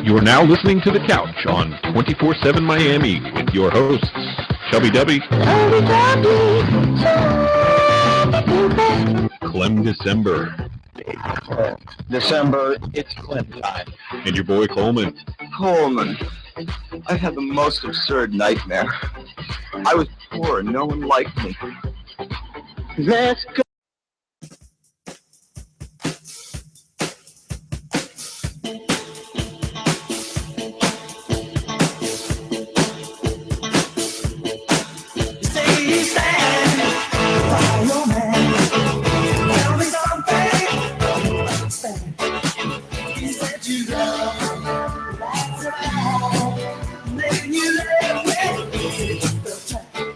You are now listening to The Couch on 24/7 Miami with your hosts, Chubby Dubby, Clem December, It's Clem time. and your boy Coleman. Coleman, I had the most absurd nightmare. I was poor and no one liked me. Let's go.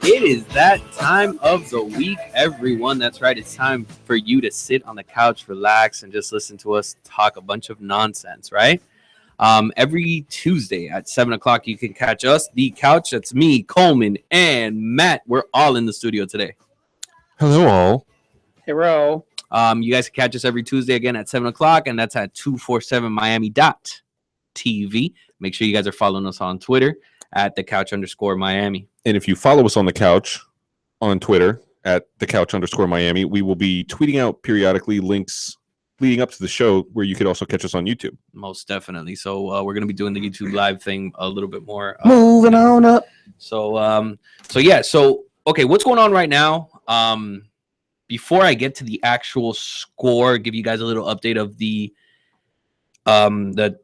It is that time of the week, everyone. That's right. It's time for you to sit on the couch, relax, and just listen to us talk a bunch of nonsense, right? Every Tuesday at 7 o'clock, you can catch us, The Couch. That's me, Coleman, and Matt. We're all in the studio today. Hello, all. Hero. You guys can catch us every Tuesday again at 7 o'clock, and that's at 247miami.tv. Make sure you guys are following us on Twitter at @thecouch_Miami. And if you follow us on The Couch on Twitter at @thecouch_Miami, we will be tweeting out periodically links leading up to the show where you could also catch us on YouTube. Most definitely. So we're going to be doing the YouTube live thing a little bit more. Moving on up. So okay, what's going on right now? Before I get to the actual score, give you guys a little update of the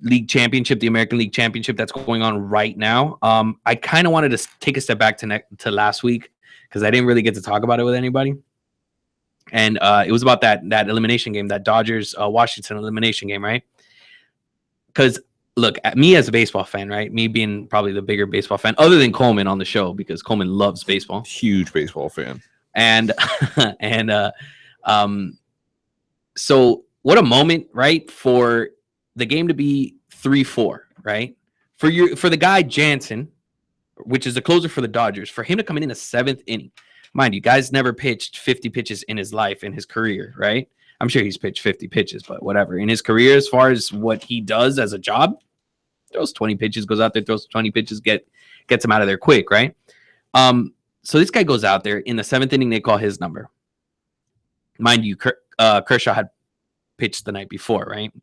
league championship, the American League Championship that's going on right now. I kind of wanted to take a step back to last week because I didn't really get to talk about it with anybody. And it was about that elimination game, that Dodgers Washington elimination game, right? Because look, at me as a baseball fan, right? Me being probably the bigger baseball fan, other than Coleman on the show, because Coleman loves baseball. Huge baseball fan. And so what a moment, right? For the game to be 3-4, right? For the guy Jansen, which is the closer for the Dodgers, for him to come in the seventh inning. Mind you, guys never pitched 50 pitches in his life, in his career, right? I'm sure he's pitched 50 pitches, but whatever. In his career, as far as what he does as a job, throws 20 pitches, goes out there, throws 20 pitches, gets him out of there quick, right? So this guy goes out there in the seventh inning. They call his number. Mind you, Kershaw had pitched the night before, right?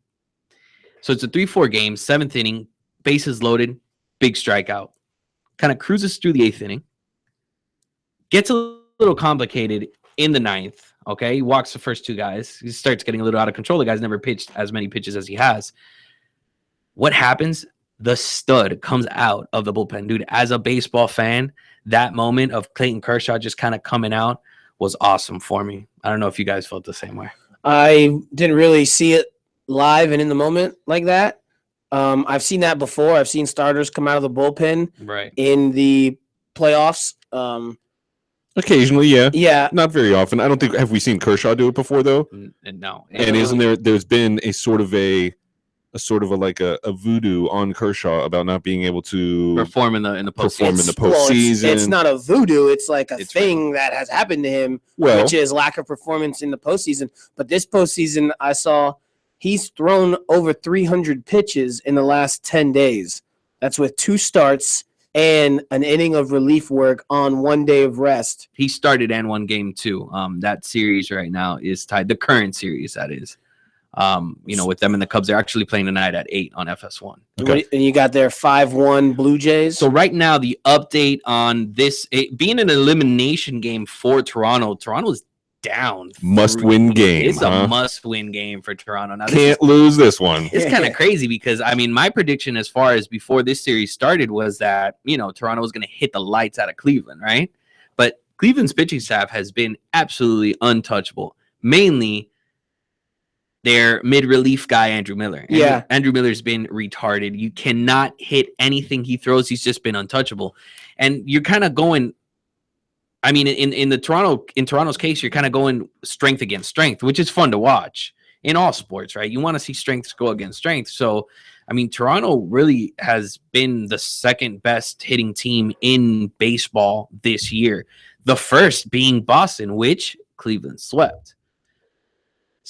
So it's a 3-4 game, seventh inning, bases loaded, big strikeout. Kind of cruises through the eighth inning. Gets a little complicated in the ninth, okay? He walks the first two guys. He starts getting a little out of control. The guy's never pitched as many pitches as he has. What happens? The stud comes out of the bullpen. Dude, as a baseball fan, that moment of Clayton Kershaw just kind of coming out was awesome for me. I don't know if you guys felt the same way. I didn't really see it live and in the moment like that. I've seen that before. I've seen starters come out of the bullpen Right. in the playoffs. Occasionally, yeah. Yeah. Not very often. I don't think, have we seen Kershaw do it before, though? No. And there's been a sort of a voodoo on Kershaw about not being able to perform in the postseason. postseason. It's not a voodoo. It's like a thing that has happened to him, which is lack of performance in the postseason. But this postseason, I saw he's thrown over 300 pitches in the last 10 days. That's with 2 starts and an inning of relief work on 1 day of rest. He started and won game 2. That series right now is tied. The current series, that is. With them and the Cubs, they're actually playing tonight at 8 on FS1. Okay. And you got their 5-1 Blue Jays. So right now, the update on this being an elimination game for Toronto. Toronto's down. Must-win game. It's a must-win game for Toronto. Now, Can't lose this one. It's kind of crazy because, I mean, my prediction as far as before this series started was that, Toronto was going to hit the lights out of Cleveland, right? But Cleveland's pitching staff has been absolutely untouchable. Mainly their mid-relief guy, Andrew Miller. Andrew Miller's been retarded. You cannot hit anything he throws. He's just been untouchable. And you're kind of going, I mean, in Toronto's case, you're kind of going strength against strength, which is fun to watch in all sports, right? You want to see strengths go against strength. So, I mean, Toronto really has been the second best hitting team in baseball this year. The first being Boston, which Cleveland swept.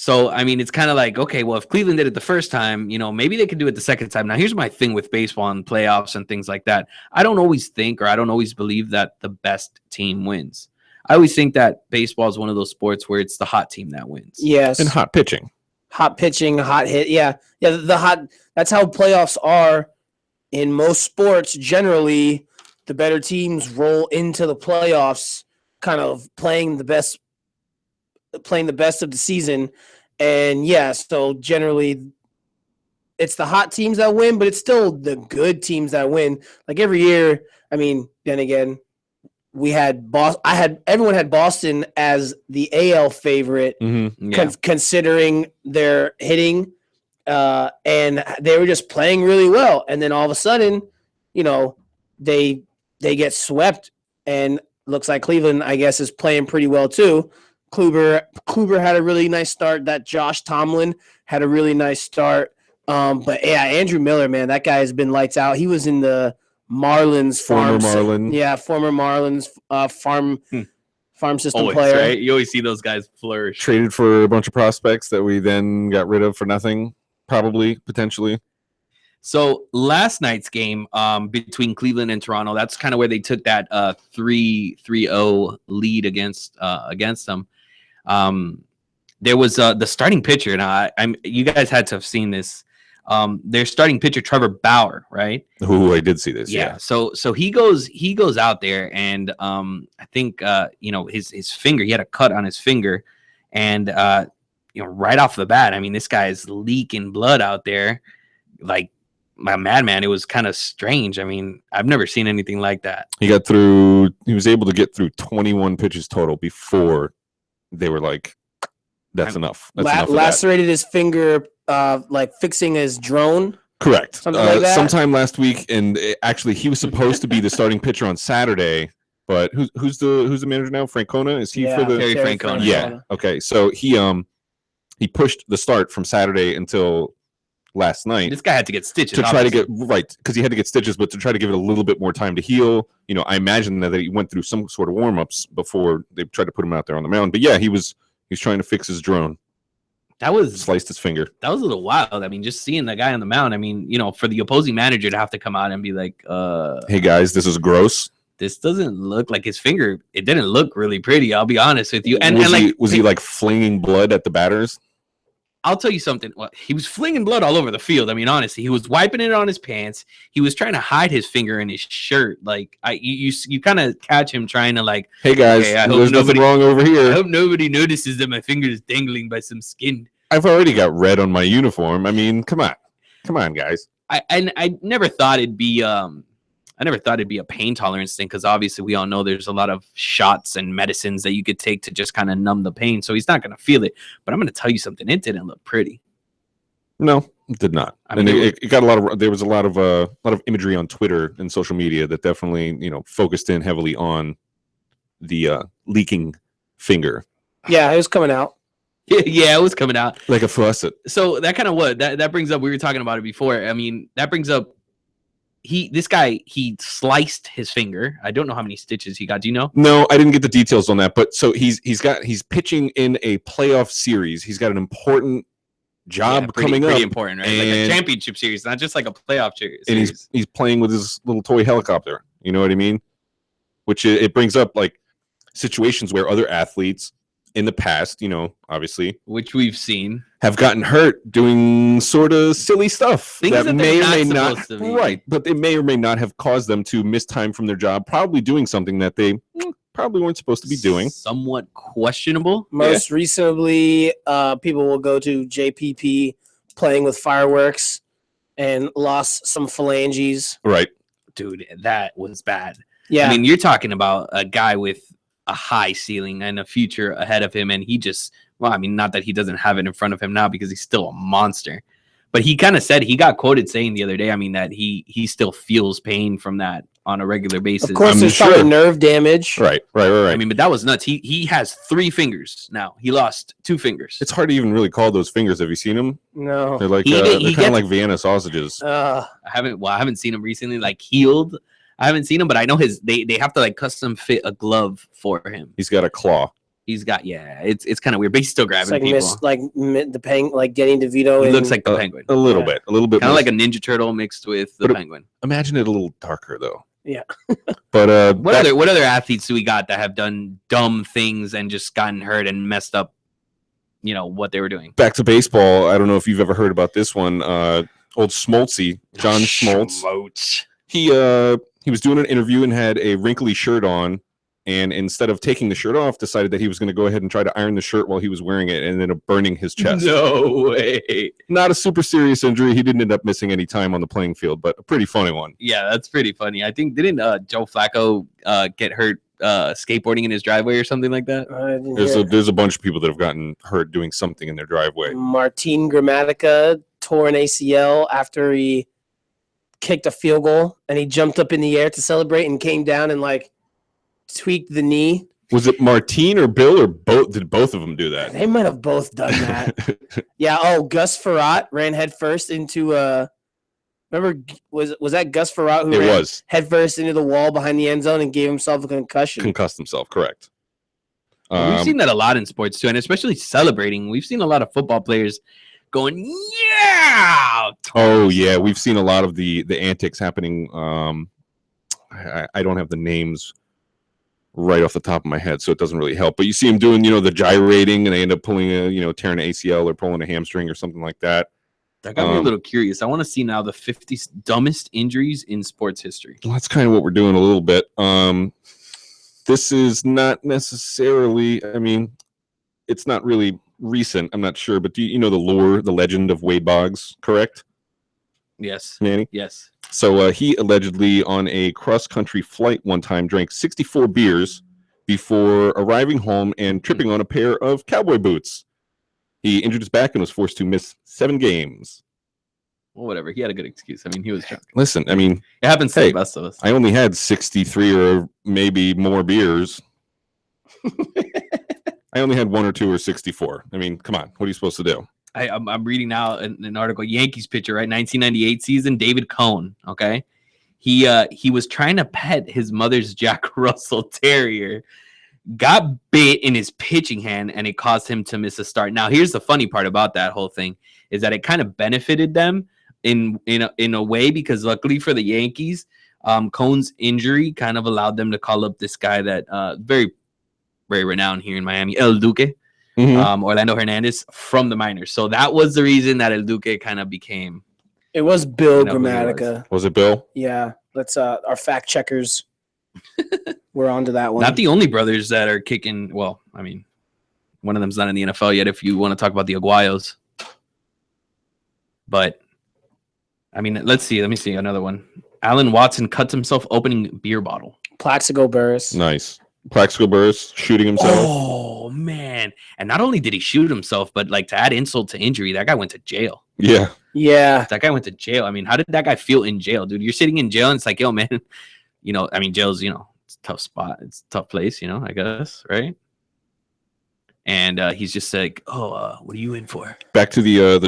So, I mean, it's kind of like, okay, well, if Cleveland did it the first time, maybe they could do it the second time. Now, here's my thing with baseball and playoffs and things like that. I don't always think, or I don't always believe that the best team wins. I always think that baseball is one of those sports where it's the hot team that wins. Yes. And hot pitching, hot hit. Yeah. That's how playoffs are in most sports. Generally, the better teams roll into the playoffs, kind of playing the best of the season. And so generally it's the hot teams that win, but it's still the good teams that win. Like every year, I mean, then again, everyone had Boston as the AL favorite, considering their hitting, and they were just playing really well. And then all of a sudden, they get swept, and looks like Cleveland, I guess, is playing pretty well too. Kluber had a really nice start. That Josh Tomlin had a really nice start. But yeah, Andrew Miller, man, that guy has been lights out. He was in the Marlins former Marlins farm system always, player. Right? You always see those guys flourish. Traded for a bunch of prospects that we then got rid of for nothing, potentially. So last night's game between Cleveland and Toronto, that's kind of where they took that 3-0 lead against them. There was the starting pitcher. Now, you guys had to have seen this. Their starting pitcher, Trevor Bauer, right? Who I did see this. Yeah. So he goes out there, and I think his finger. He had a cut on his finger, and right off the bat, I mean, this guy is leaking blood out there, like my madman. It was kind of strange. I mean, I've never seen anything like that. He was able to get through 21 pitches total before they were like, that's enough. That's lacerated his finger, like fixing his drone. Correct. Something like that. Sometime last week, and actually, he was supposed to be the starting pitcher on Saturday. But who's the manager now? Francona? Is he for the Terry Francona? Yeah. Okay. So he pushed the start from Saturday until last night. This guy had to get stitches to try to get right, because he had to get stitches, but to try to give it a little bit more time to heal. I imagine that he went through some sort of warm-ups before they tried to put him out there on the mound. But yeah, he's trying to fix his drone. Sliced his finger. That was a little wild. I mean, just seeing the guy on the mound. I mean, for the opposing manager to have to come out and be like, "Hey guys, this is gross. This doesn't look like his finger. It didn't look really pretty. I'll be honest with you." And was he like flinging blood at the batters? I'll tell you something. Well, he was flinging blood all over the field. I mean, honestly, he was wiping it on his pants. He was trying to hide his finger in his shirt. Like you kind of catch him trying to like, hey guys, there's nothing wrong over here. I hope nobody notices that my finger is dangling by some skin. I've already got red on my uniform. I mean, come on, guys. I never thought it'd be a pain tolerance thing, because obviously we all know there's a lot of shots and medicines that you could take to just kind of numb the pain. So he's not going to feel it. But I'm going to tell you something. It didn't look pretty. No, it did not. I mean, it got there was a lot of imagery on Twitter and social media that definitely, focused in heavily on the leaking finger. Yeah, it was coming out. Yeah, it was coming out like a faucet. So that kind of that brings up, we were talking about it before. I mean, that brings up, this guy sliced his finger. I don't know how many stitches he got. Do you know? No, I didn't get the details on that. But so he's pitching in a playoff series. He's got an important job coming up. Pretty important, right? Like a championship series, not just like a playoff series. And he's playing with his little toy helicopter. You know what I mean? Which it brings up like situations where other athletes in the past, obviously, which we've seen, have gotten hurt doing sort of silly stuff that may or may not, right? But they may or may not have caused them to miss time from their job, probably doing something that they probably weren't supposed to be doing. Somewhat questionable. Most recently, people will go to JPP playing with fireworks and lost some phalanges. Right, dude, that was bad. Yeah, I mean, you're talking about a guy with a high ceiling and a future ahead of him, and he just, well, I mean, not that he doesn't have it in front of him now, because he's still a monster, but he kind of said, he got quoted saying the other day, I mean, that he still feels pain from that on a regular basis. Of course, there's probably nerve damage. Right. I mean, but that was nuts. He has 3 fingers now. He lost 2 fingers. It's hard to even really call those fingers. Have you seen them? No. They're like they're kind of like Vienna sausages. I haven't seen him recently, like healed. I haven't seen him, but I know they have to like custom fit a glove for him. He's got a claw. He's got it's kind of weird, but he's still grabbing people. The penguin, like getting DeVito. He looks like the penguin. A little bit kind of like a Ninja Turtle mixed with the penguin. Imagine it a little darker though. Yeah. But what other athletes do we got that have done dumb things and just gotten hurt and messed up, what they were doing? Back to baseball. I don't know if you've ever heard about this one. Old Smoltzy, John Smoltz. He was doing an interview and had a wrinkly shirt on. And instead of taking the shirt off, decided that he was going to go ahead and try to iron the shirt while he was wearing it and ended up burning his chest. No way. Not a super serious injury. He didn't end up missing any time on the playing field, but a pretty funny one. Yeah, that's pretty funny. I think, didn't Joe Flacco get hurt skateboarding in his driveway or something like that? There's a bunch of people that have gotten hurt doing something in their driveway. Martin Gramatica tore an ACL after he kicked a field goal, and he jumped up in the air to celebrate and came down and tweaked the knee. Was it Martine or Bill or both? Did both of them do that? They might have both done that. Yeah. Oh, Gus Farrat ran headfirst into remember, was that Gus Farrat who ran headfirst into the wall behind the end zone and gave himself a concussion? Concussed himself, correct. We've seen that a lot in sports too, and especially celebrating. We've seen a lot of football players going, yeah. Oh yeah, we've seen a lot of the antics happening. I don't have the names right off the top of my head, so it doesn't really help. But you see him doing, the gyrating, and they end up pulling tearing an ACL or pulling a hamstring or something like that. That got me a little curious. I want to see now the 50 dumbest injuries in sports history. Well, that's kind of what we're doing a little bit. This is not necessarily, it's not really recent. I'm not sure, but do you know the legend of Wade Boggs, correct? Yes. Manny? Yes. So he allegedly on a cross-country flight one time drank 64 beers before arriving home and tripping on a pair of cowboy boots. He injured his back and was forced to miss 7 games. Well, whatever. He had a good excuse. He was drunk. Listen, it happens to the best of us. I only had 63 or maybe more beers. I only had 1 or 2 or 64. Come on. What are you supposed to do? I'm reading now an article, Yankees pitcher, right? 1998 season, David Cohn. Okay. He was trying to pet his mother's Jack Russell Terrier, got bit in his pitching hand, and it caused him to miss a start. Now, here's the funny part about that whole thing is that it kind of benefited them in a way, because luckily for the Yankees, Cohn's injury kind of allowed them to call up this guy that very, very renowned here in Miami, El Duque. Mm-hmm. Orlando Hernandez from the minors. So that was the reason that El Duque kind of became. It was Bill Gramatica. Was it Bill? Yeah. Let's our fact checkers. We're on to that one. Not the only brothers that are kicking. Well, one of them's not in the NFL yet. If you want to talk about the Aguayos, but let's see. Let me see another one. Alan Watson cuts himself opening beer bottle. Plaxico Burress. Nice. Plaxico Burress shooting himself. Oh man! And not only did he shoot himself, but to add insult to injury, that guy went to jail. Yeah. That guy went to jail. How did that guy feel in jail, dude? You're sitting in jail, and it's like, yo, man, jail's it's a tough spot. It's a tough place, I guess, right? And he's just like, what are you in for? Back to the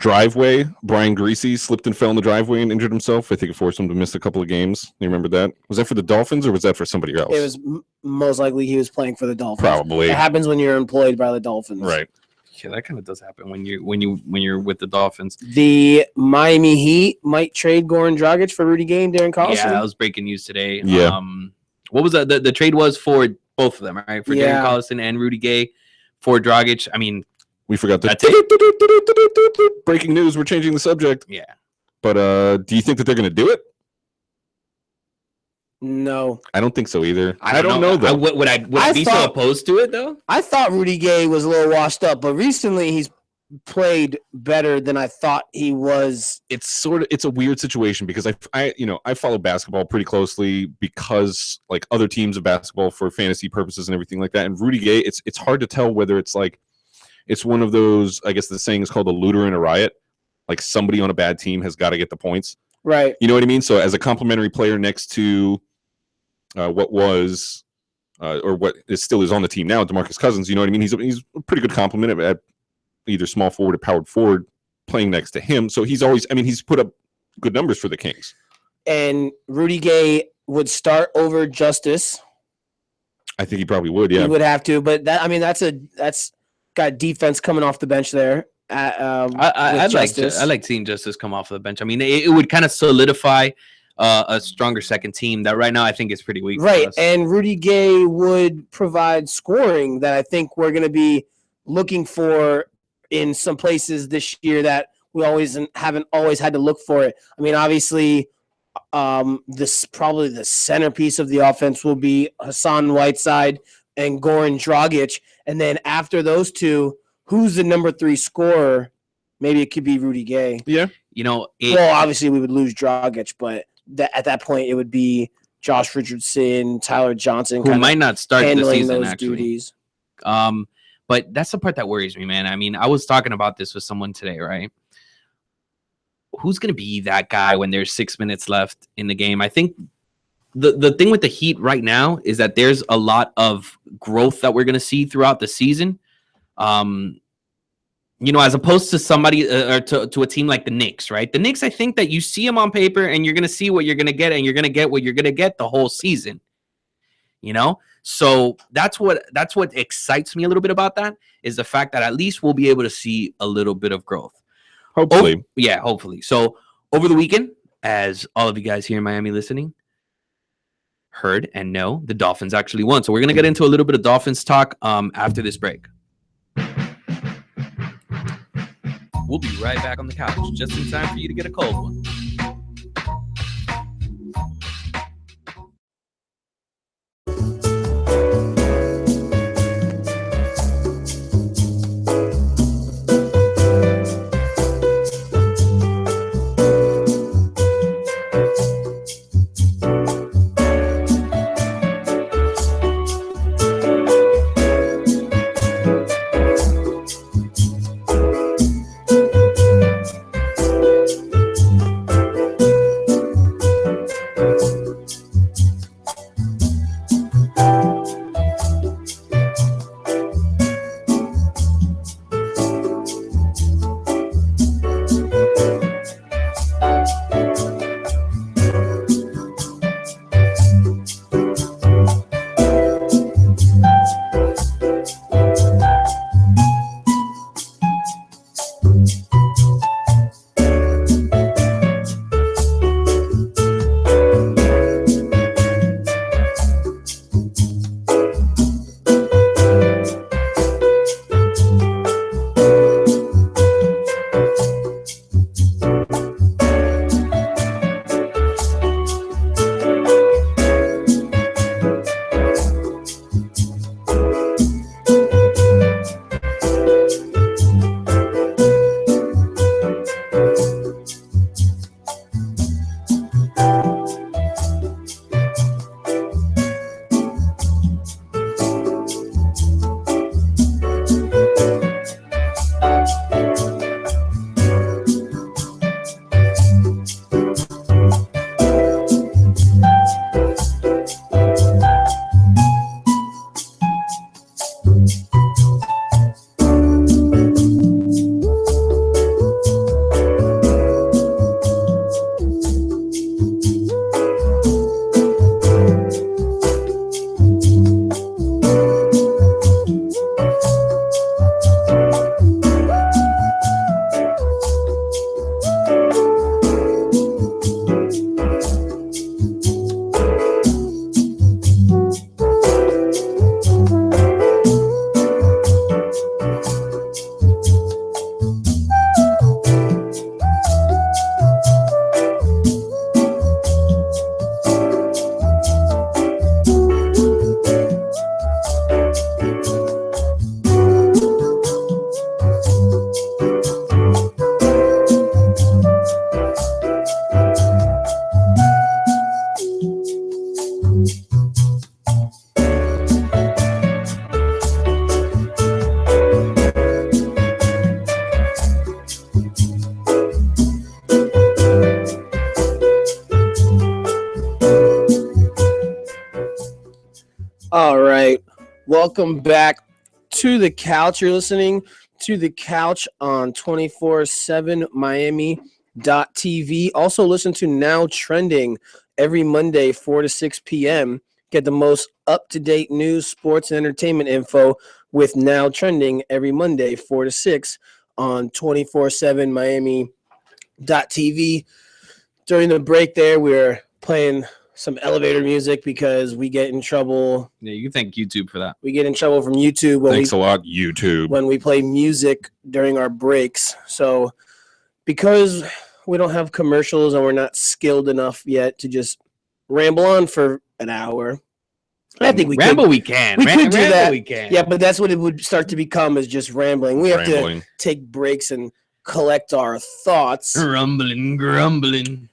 driveway. Brian Greasy slipped and fell in the driveway and injured himself. I think it forced him to miss a couple of games. You remember that? Was that for the Dolphins or was that for somebody else? It was most likely he was playing for the Dolphins. Probably. It happens when you're employed by the Dolphins. Right. Yeah, that kind of does happen when you're with the Dolphins. The Miami Heat might trade Goran Dragic for Rudy Gay and Darren Collison. Yeah, that was breaking news today. Yeah. What was that? The trade was for both of them, right? For Darren Collison and Rudy Gay. For Dragic, we forgot that. Breaking news. We're changing the subject. Yeah. But do you think that they're going to do it? No. I don't think so either. I don't know though. Would I be so opposed to it though? I thought Rudy Gay was a little washed up, but recently he's played better than I thought he was. It's a weird situation because I follow basketball pretty closely because other teams of basketball for fantasy purposes and everything like that. And Rudy Gay, it's hard to tell whether it's one of those, I guess the saying is called a looter in a riot. Somebody on a bad team has got to get the points. Right. You know what I mean? So as a complimentary player next to what was or what still is on the team now, DeMarcus Cousins, you know what I mean? He's a pretty good compliment at either small forward or powered forward playing next to him. So he's always, he's put up good numbers for the Kings. And Rudy Gay would start over Justice. I think he probably would. Yeah, he would have to. But that's got defense coming off the bench there. I'd like seeing Justice come off the bench. I mean, it would kind of solidify a stronger second team that right now I think is pretty weak. Right, and Rudy Gay would provide scoring that I think we're going to be looking for in some places this year that we haven't always had to look for it. I mean, obviously, this probably the centerpiece of the offense will be Hassan Whiteside and Goran Dragic, and then after those two, who's the number 3 scorer? Maybe it could be Rudy Gay. Yeah, obviously we would lose Dragic, but at that point it would be Josh Richardson, Tyler Johnson, who might not start the season those duties. But that's the part that worries me, man. I mean, I was talking about this with someone today, right? Who's going to be that guy when there's 6 minutes left in the game? I think the thing with the Heat right now is that there's a lot of growth that we're going to see throughout the season. As opposed to somebody or to a team like the Knicks, right? The Knicks, I think that you see them on paper and you're going to see what you're going to get and you're going to get what you're going to get the whole season. So that's what excites me a little bit about that is the fact that at least we'll be able to see a little bit of growth. Hopefully. Hopefully. So over the weekend, as all of you guys here in Miami listening heard and know, the Dolphins actually won. So we're going to get into a little bit of Dolphins talk after this break. We'll be right back on the couch, just in time for you to get a cold one. All right. Welcome back to the couch. You're listening to the couch on 24/7 Miami.tv. Also listen to Now Trending every Monday, 4 to 6 p.m. Get the most up-to-date news, sports, and entertainment info with Now Trending every Monday, 4 to 6 on 247miami.tv. During the break there, we're playing some elevator music because we get in trouble. Yeah, you can thank YouTube for that. We get in trouble from YouTube Thanks a lot, YouTube. when we play music during our breaks. So because we don't have commercials and we're not skilled enough yet to just ramble on for an hour, I think we ramble. could. We can. We could do Ramble that. We can. Yeah, but that's what it would start to become, is just rambling. We have Rambling. to take breaks and collect our thoughts. Rumbling, grumbling.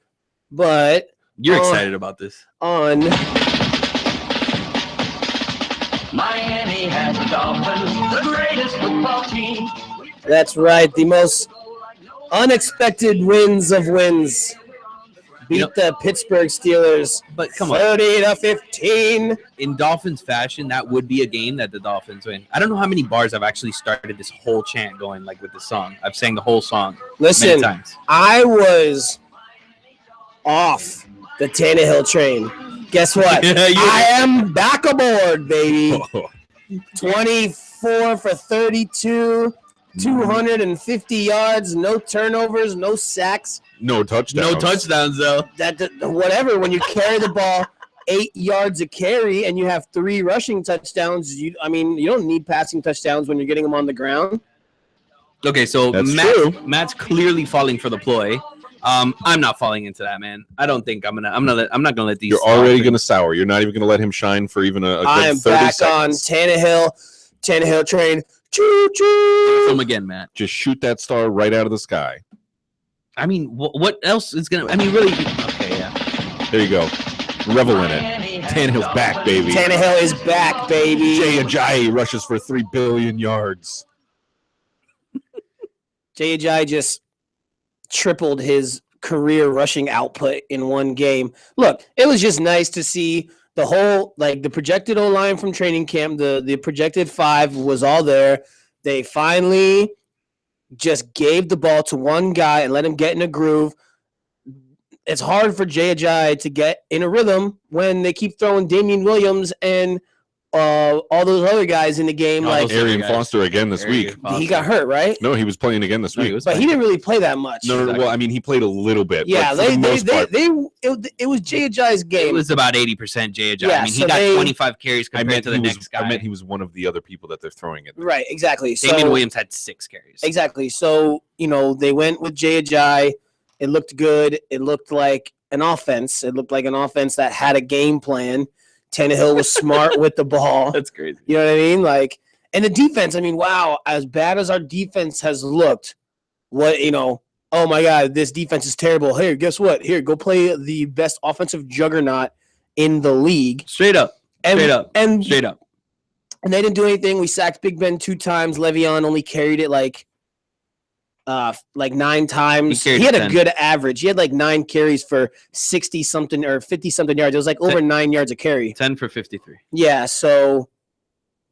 But You're excited about this. on Miami has the Dolphins, the greatest football team. that's right, the most unexpected wins of wins. Beat the Pittsburgh Steelers, But come on, 30-15. in Dolphins fashion, that would be a game that the Dolphins win. I don't know how many bars I've actually started this whole chant going like with the song. I've sang the whole song Listen, many times. I was off the Tannehill train. Guess what? Yeah, you- I am back aboard, baby. 24 for 32, 250 yards, no turnovers, no sacks. No touchdowns. No touchdowns though. Whatever. When you carry the ball 8 yards a carry and you have 3 rushing touchdowns, you don't need passing touchdowns when you're getting them on the ground. Okay, so That's true. Matt's clearly falling for the ploy. I'm not falling into that, man. I don't think I'm not gonna let these. You're already going to sour. You're not even going to let him shine for even a good I am 30 back seconds. on Tannehill train. Choo choo. Film again, Matt. Just shoot that star right out of the sky. I mean, what else is gonna? I mean, really? Okay, yeah. There you go. Revel in it. Tannehill's back, baby. Tannehill is back, baby. Jay Ajayi rushes for 3 billion yards. Jay Ajayi just tripled his career rushing output in one game. Look, it was just nice to see the whole, like, the projected O-line from training camp, the projected 5 was all there. They finally just gave the ball to one guy and let him get in a groove. It's hard for Jay Ajayi to get in a rhythm when they keep throwing Damian Williams and all those other guys in the game. All Like, those Arian guys. Foster again this week. he got hurt, right? No, he was playing again this No, he week. was But he didn't really play that much. No, well, I mean, he played a little bit. Yeah, but for the most part, it was Jay Ajayi's game. It was about 80% Jay Ajayi. Yeah, I mean, he so got they- 25 carries I compared meant to the next guy. I meant he was one of the other people that they're throwing it. Right, exactly. Damian So Williams had 6 carries. exactly. So, they went with Jay Ajayi. It looked good. It looked like an offense. It looked like an offense that had a game plan. Tannehill was smart with the ball. That's crazy. You know what I mean? Like, and the defense, wow, as bad as our defense has looked, oh my God, this defense is terrible. Here, guess what? Here, go play the best offensive juggernaut in the league. Straight up. And, Straight up. And, Straight up. and they didn't do anything. We sacked Big Ben 2 times. Le'Veon only carried it like 9 times. He carried He had it a 10. good average. He had like 9 carries for 60-something or 50-something yards. It was like over 9 yards a carry. 10 for 53. Yeah, so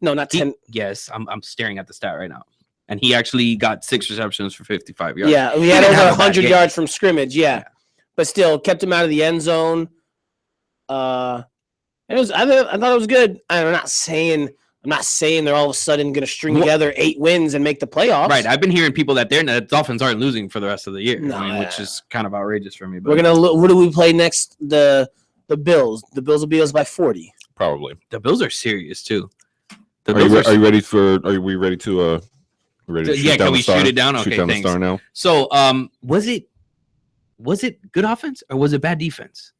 no, not 10. Yes, I'm staring at the stat right now. And he actually got 6 receptions for 55 yards. Yeah, we He had didn't over have a bad 100 game. yards from scrimmage. Yeah. Yeah. But still kept him out of the end zone. I thought it was good. I'm not saying they're all of a sudden going to string Well- together 8 wins and make the playoffs. Right. I've been hearing people that the Dolphins aren't losing for the rest of the year. No, which is kind of outrageous for me. But We're gonna. What do we play next? The Bills. The Bills will beat us by 40. Probably. the Bills are serious too. The Are you, Bills are you ready for? Are we ready to? Ready to Yeah, shoot can down we the star? shoot it down? Shoot Okay, down thanks. the star now. So, was it good offense or was it bad defense?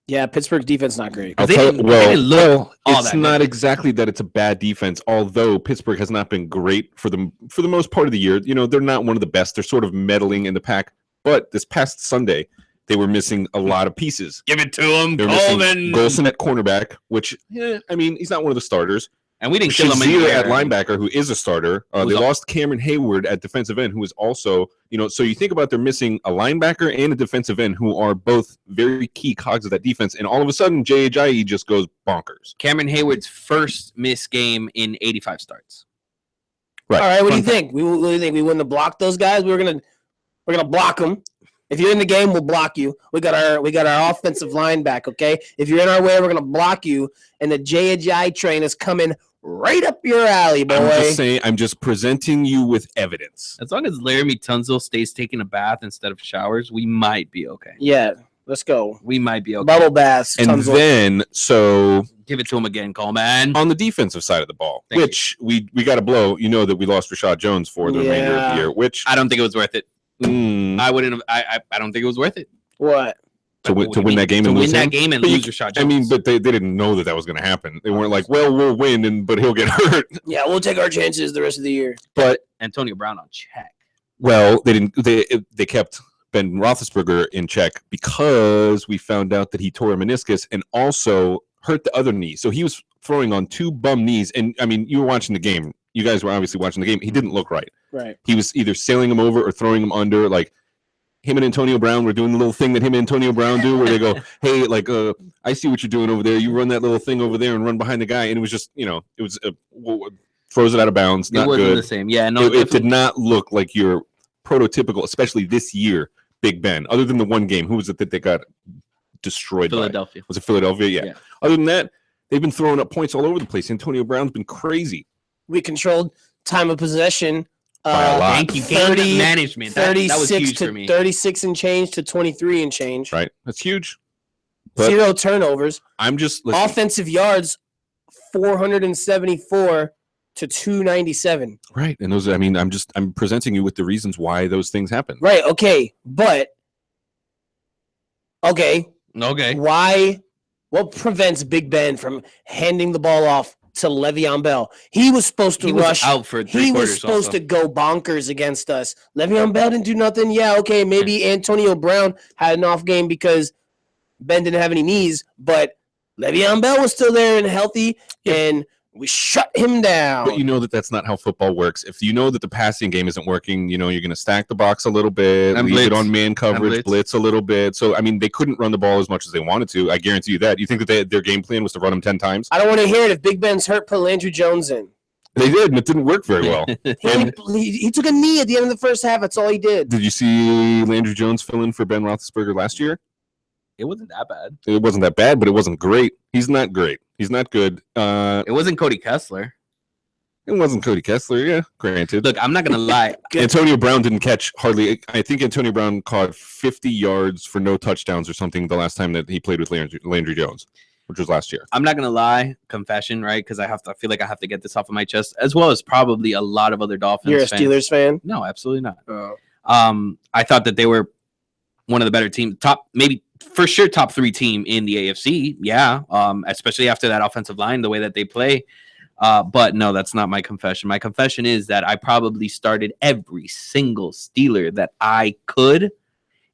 Yeah, Pittsburgh's defense not great. I'll They tell didn't- you, they didn't look all it's that not good. exactly that it's a bad defense, although Pittsburgh has not been great for the most part of the year. They're not one of the best. They're sort of meddling in the pack. But this past Sunday, they were missing a lot of pieces. Give it to him, They're missing Golson at cornerback, which, he's not one of the starters. and we didn't kill him Shazier in at linebacker, who is a starter. They Who's up? lost Cameron Hayward at defensive end, who is also, so you think about they're missing a linebacker and a defensive end, who are both very key cogs of that defense. And all of a sudden, Jay Ajayi just goes bonkers. Cameron Hayward's first missed game in 85 starts. Right. All right, what do you Fun think? We wouldn't have blocked those guys. We're gonna block them. If you're in the game, we'll block you. We got our offensive line back, okay? If you're in our way, we're gonna block you. And the J.I. train is coming right up your alley, boy. I'm just saying. I'm just presenting you with evidence. As long as Laramie Tunsil stays taking a bath instead of showers, we might be okay. Yeah, let's go. We might be okay. Bubble baths. And Tunsil. then, so Give it to him again, Coleman. on the defensive side of the ball, Thank which we got to blow. You know that we lost Rashad Jones for the remainder of the year. Which I don't think it was worth it. mm, I wouldn't have. I don't think it was worth it What? to win that game and lose him. and But lose Rashad Jones. I mean, but they didn't know that was going to happen. They weren't like, well, we'll win, but he'll get hurt. Yeah, we'll take our chances the rest of the year. But Antonio Brown on check. well, they didn't. They kept Ben Roethlisberger in check because we found out that he tore a meniscus and also hurt the other knee. So he was throwing on 2 bum knees. And I mean, you were watching the game. You guys were obviously watching the game. He didn't look right. Right. He was either sailing him over or throwing him under. Like him and Antonio Brown were doing the little thing that him and Antonio Brown do, where they go, "Hey, like, I see what you're doing over there. You run that little thing over there and run behind the guy." And it was just, it was throws it out of bounds. Not It wasn't good. the same. Yeah, no, It did not look like your prototypical, especially this year, Big Ben. Other than the one game, who was it that they got destroyed by? Philadelphia. Was it Philadelphia? Yeah. Yeah. Other than that, they've been throwing up points all over the place. Antonio Brown's been crazy. We controlled time of possession. By a lot. Thank you. Game management. That was 36 huge to for me. 36 and change to 23 and change. Right. That's huge. But 0 turnovers. I'm just listen, Offensive yards 474 to 297. right. And those, I mean, I'm presenting you with the reasons why those things happen. Right. Okay. But okay. Okay. Why? What prevents Big Ben from handing the ball off to Le'Veon Bell? He was supposed to He was rush. out for 3 He quarters. was supposed also. to go bonkers against us. Le'Veon Bell didn't do nothing. Yeah, okay, maybe Antonio Brown had an off game because Ben didn't have any knees, but Le'Veon Bell was still there and healthy, and we shut him down. But you know that that's not how football works. If you know that the passing game isn't working, you're going to stack the box a little bit, And leave blitz. it on man coverage, blitz. blitz a little bit. So, I mean, they couldn't run the ball as much as they wanted to. I guarantee you that. You think that their game plan was to run them 10 times? I don't want to hear it. If Big Ben's hurt, put Landry Jones in. They did, and it didn't work very well. He took a knee at the end of the first half. That's all he did. Did you see Landry Jones fill in for Ben Roethlisberger last year? It wasn't that bad. It wasn't that bad, but it wasn't great. He's not great. He's not good. It wasn't Cody Kessler. It wasn't Cody Kessler, yeah, granted. Look, I'm not gonna lie. Antonio Brown didn't catch hardly. I think Antonio Brown caught 50 yards for no touchdowns or something the last time that he played with Landry Jones, which was last year. I'm not gonna lie. Confession, right? Because I feel like I have to get this off of my chest, as well as probably a lot of other Dolphins. You're a fans. Steelers fan? No, absolutely not. Oh. I thought that they were one of the better teams, maybe for sure top 3 team in the AFC. Yeah. Especially after that offensive line, the way that they play. But no, that's not my confession. My confession is that I probably started every single Steeler that I could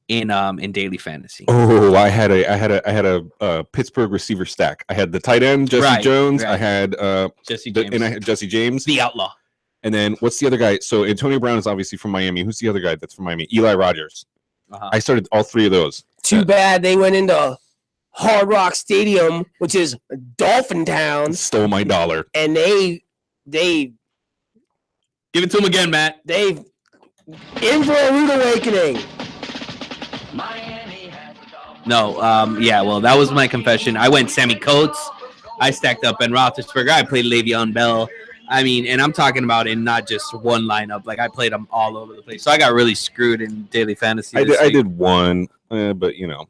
in daily fantasy. Oh, I had a Pittsburgh receiver stack. I had the tight end Jesse Jones. right. I had Jesse James, and I had Jesse James. the outlaw. And then what's the other guy? So Antonio Brown is obviously from Miami. Who's the other guy that's from Miami? Eli Rogers. Uh-huh. I started all 3 of those. Too bad they went into Hard Rock Stadium, which is Dolphin Town, Stole my dollar. and they Give it to him again, Matt. in for a rude awakening. Miami has the Dolphins. No, yeah, well, that was my confession. I went Sammy Coates. I stacked up Ben Roethlisberger. I played Le'Veon Bell. I mean, and I'm talking about in not just one lineup. Like, I played them all over the place. So I got really screwed in daily fantasy. I did one, but you know,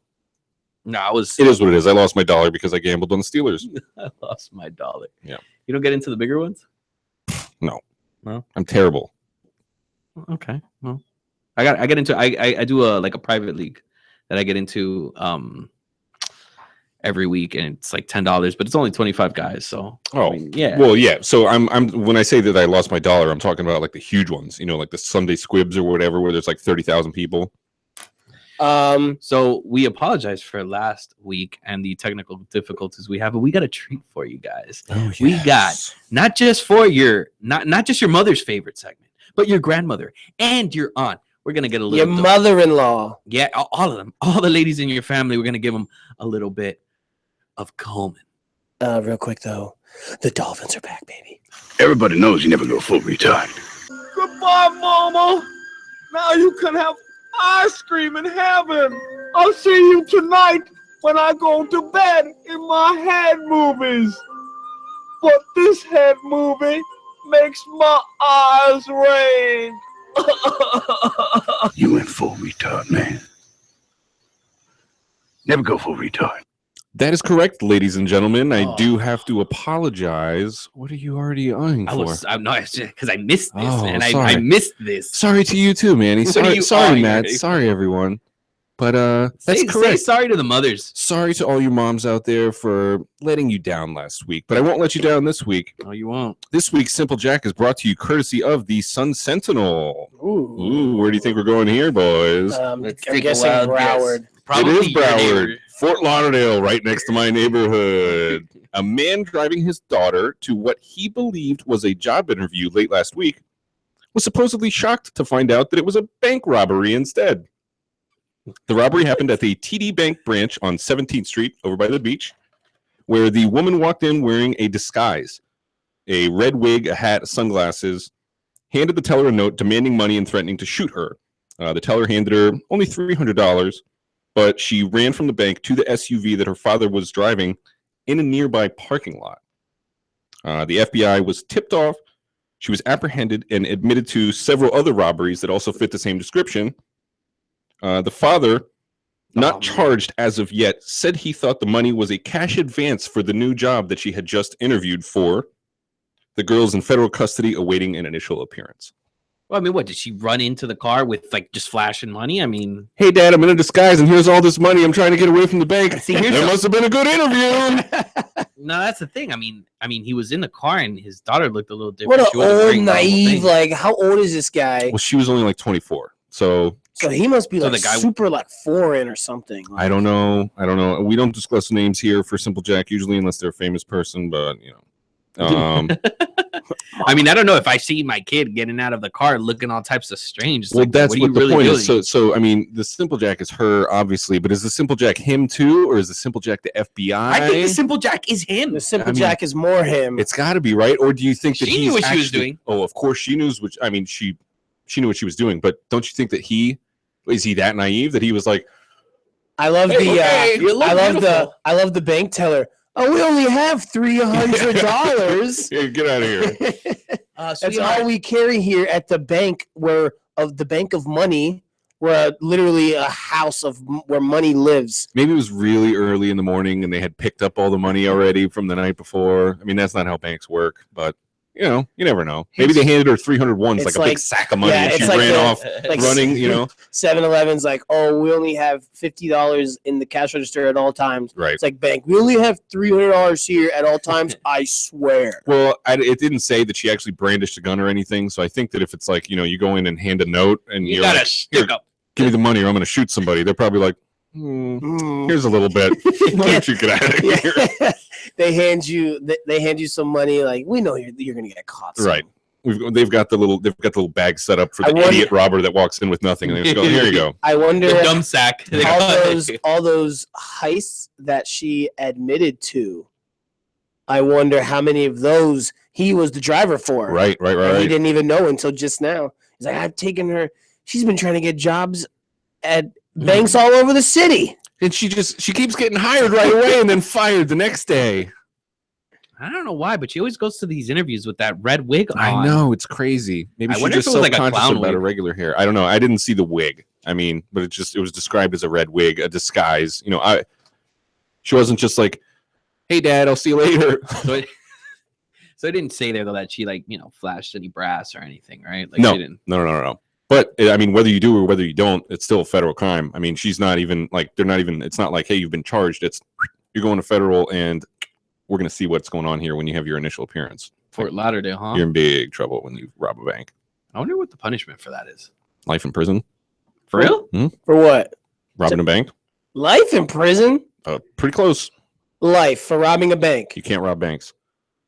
No, it is what it is. I lost my dollar because I gambled on the Steelers. I lost my dollar. Yeah. You don't get into the bigger ones? I'm terrible. Okay. Well, I get into I do a private league that I get into every week, and it's like $10, but it's only 25 guys. So Oh, I mean, yeah. Well, yeah. So I'm when I say that I lost my dollar, I'm talking about like the huge ones, like the Sunday Squibs or whatever, where there's like 30,000 people. So we apologize for last week and the technical difficulties we have, but we got a treat for you guys. Oh, We got not just for your not just your mother's favorite segment, but your grandmother and your aunt. We're gonna get a little. Your mother-in-law. Yeah, all of them, all the ladies in your family. We're gonna give them a little bit of Coleman. Real quick though, the Dolphins are back, baby. Everybody knows you never go full retard. Goodbye, Mama. Now you can have ice cream in heaven. I'll see you tonight when I go to bed in my head movies. But this head movie makes my eyes rain. You went full retard, man. Never go full retard. That is correct, ladies and gentlemen. I do have to apologize. What are you already eyeing for? I'm not because I missed this, Oh, man. sorry. I missed this. Sorry to you too, Manny. What are you Sorry, eyeing, Matt. Manny? Sorry, everyone. But that's Say correct. sorry to the mothers. Sorry to all you moms out there for letting you down last week, but I won't let you down this week. Oh, you won't. This week, Simple Jack is brought to you courtesy of the Sun Sentinel. Ooh. Where do you think we're going here, boys? I'm Let's take a guessing wild guess. Broward. Probably it is your Broward, neighbor. Fort Lauderdale, right next to my neighborhood. A man driving his daughter to what he believed was a job interview late last week was supposedly shocked to find out that it was a bank robbery instead. The robbery happened at the TD Bank branch on 17th Street over by the beach, where the woman walked in wearing a disguise, a red wig, a hat, sunglasses, handed the teller a note demanding money and threatening to shoot her. The teller handed her only $300, but she ran from the bank to the SUV that her father was driving in a nearby parking lot. The FBI was tipped off. She was apprehended and admitted to several other robberies that also fit the same description. The father, not charged as of yet, said he thought the money was a cash advance for the new job that she had just interviewed for. The girl's in federal custody awaiting an initial appearance. Well, I mean, what did she run into the car with like just flashing money? I mean, Hey, Dad, I'm in a disguise and here's all this money. I'm trying to get away from the bank. See, here's There the- must have been a good interview. no, that's the thing. I mean, he was in the car and his daughter looked a little What different. an She wasn't old, wearing normal naive, things. like, how old is this guy? Well, she was only like 24. So So he must be So like the guy- super like foreign or something. I don't know. We don't discuss names here for Simple Jack usually unless they're a famous person, but you know. I mean, I don't know if I see my kid getting out of the car looking all types of strange. It's Well, like, that's are what you the really point doing? is. So I mean, the Simple Jack is her, obviously, but is the Simple Jack him too, or is the Simple Jack the FBI? I think the Simple Jack is him. The Simple I mean, Jack is more him. It's got to be, right? Or do you think that She knew he's what she was actually- doing. Oh, of course she knew. Which I mean, she knew what she was doing. But don't you think that is he that naive that he was like, I love Hey, okay, you look I love beautiful. the bank teller. Oh, we only have $300. "Hey, get out of here"? That's Sweetheart, all we carry here at the bank, where of the Bank of Money, where literally a house of where money lives. Maybe it was really early in the morning and they had picked up all the money already from the night before. I mean, that's not how banks work, but you know, you never know. Maybe they handed her 300 ones, It's like a big like- sack of money, yeah, and she it's like ran the- off like running. You know, 7-Eleven's like, oh, we only have $50 in the cash register at all times. right? It's like, bank, we only have $300 here at all times. I swear. Well, it didn't say that she actually brandished a gun or anything, so I think that if it's like, you know, you go in and hand a note and you you're gotta like, stick up. give me the money or I'm going to shoot somebody, they're probably like, here's a little bit. Why don't you get out of here? Yeah. they hand you some money. Like, we know you're gonna get caught. soon. Right. They've got the little bag set up for the I wonder- idiot robber that walks in with nothing, and they just go, here you go. I wonder The dumb sack. all those heists that she admitted to. I wonder how many of those he was the driver for. Right. And he didn't even know until just now. He's like, I've taken her. She's been trying to get jobs at banks all over the city. And she keeps getting hired right away and then fired the next day. I don't know why, but she always goes to these interviews with that red wig on. I know, it's crazy. Maybe I she's wonder if just it was like a self-conscious clown about her wig. regular hair. I don't know. I didn't see the wig. I mean, but it was described as a red wig, a disguise. You know, she wasn't just like, hey, Dad, I'll see you later. So it didn't say there though that she like flashed any brass or anything, right? Like No. she didn't. No. But I mean, whether you do or whether you don't, it's still a federal crime. I mean, she's not even like, they're not even, it's not like, hey, you've been charged. It's you're going to federal and we're going to see what's going on here when you have your initial appearance. Fort Lauderdale, huh? You're in big trouble when you rob a bank. I wonder what the punishment for that is. Life in prison, For real? For what? robbing a bank. Life in prison? Pretty close. Life for robbing a bank. You can't rob banks.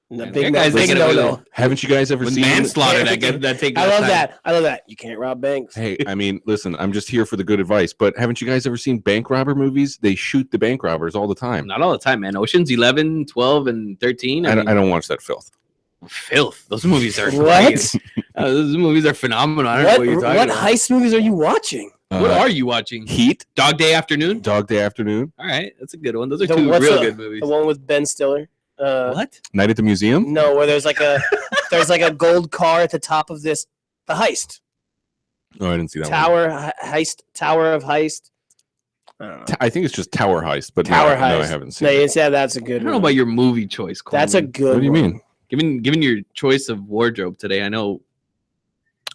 The Man, big that guy's big taking it no-no. with Haven't you guys ever With seen manslaughter, that take. I love that. I love that. You can't rob banks. Hey, I mean, listen, I'm just here for the good advice, but haven't you guys ever seen bank robber movies? They shoot the bank robbers all the time. Not all the time, man. Oceans 11, 12, and 13. I don't watch that filth. Filth. Those movies are What? crazy. Those movies are phenomenal. I don't know what you're talking What about. heist movies are you watching? What are you watching? Heat. Dog Day Afternoon? Dog Day Afternoon. All right, that's a good one. Those are two real good movies. The one with Ben Stiller. What? Night at the Museum? No, where there's like a gold car at the top of the heist. Oh, I didn't see that Tower of Heist. I don't know. I think it's just Tower Heist, but Tower no, Heist. I haven't seen No, it. that's a I good don't know one. about your movie choice, Coleman. That's a good What do you one. mean? Given your choice of wardrobe today, I know.